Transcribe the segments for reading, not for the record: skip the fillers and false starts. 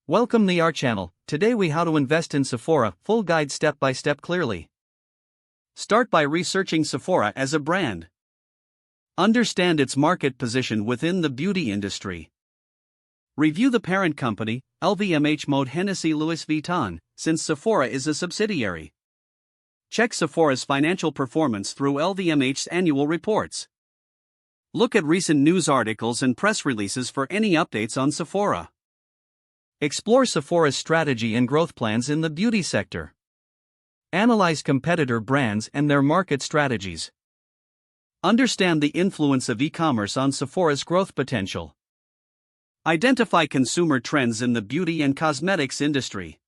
Welcome to our channel. Today we how to invest in Sephora, full guide step by step clearly. Start by researching Sephora as a brand. Understand its market position within the beauty industry. Review the parent company, LVMH Mode Hennessy Louis Vuitton, since Sephora is a subsidiary. Check Sephora's financial performance through LVMH's annual reports. Look at recent news articles and press releases for any updates on Sephora. Explore Sephora's strategy and growth plans in the beauty sector. Analyze competitor brands and their market strategies. Understand the influence of e-commerce on Sephora's growth potential. Identify consumer trends in the beauty and cosmetics industry.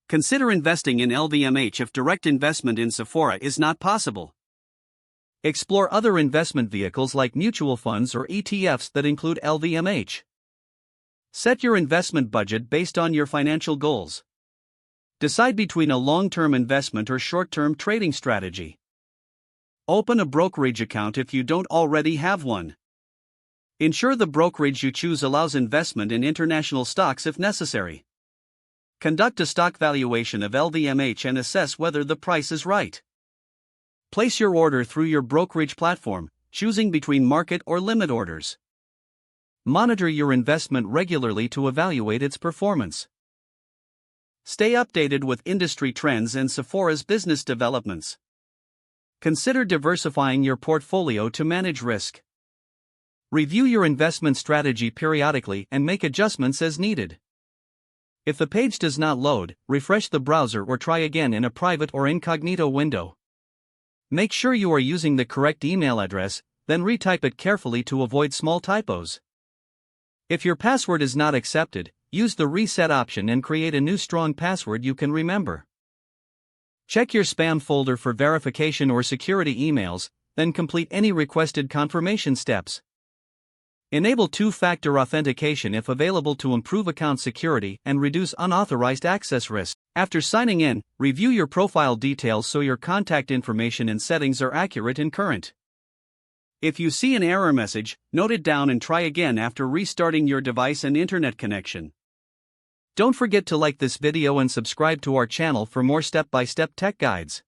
Consider investing in LVMH if direct investment in Sephora is not possible. Explore other investment vehicles like mutual funds or ETFs that include LVMH. Set your investment budget based on your financial goals. Decide between a long-term investment or short-term trading strategy. Open a brokerage account if you don't already have one. Ensure the brokerage you choose allows investment in international stocks if necessary. Conduct a stock valuation of LVMH and assess whether the price is right. Place your order through your brokerage platform, choosing between market or limit orders. Monitor your investment regularly to evaluate its performance. Stay updated with industry trends and Sephora's business developments. Consider diversifying your portfolio to manage risk. Review your investment strategy periodically and make adjustments as needed. If the page does not load, refresh the browser or try again in a private or incognito window. Make sure you are using the correct email address, then retype it carefully to avoid small typos. If your password is not accepted, use the reset option and create a new strong password you can remember. Check your spam folder for verification or security emails, then complete any requested confirmation steps. Enable two-factor authentication if available to improve account security and reduce unauthorized access risk. After signing in, review your profile details so your contact information and settings are accurate and current. If you see an error message, note it down and try again after restarting your device and internet connection. Don't forget to like this video and subscribe to our channel for more step-by-step tech guides.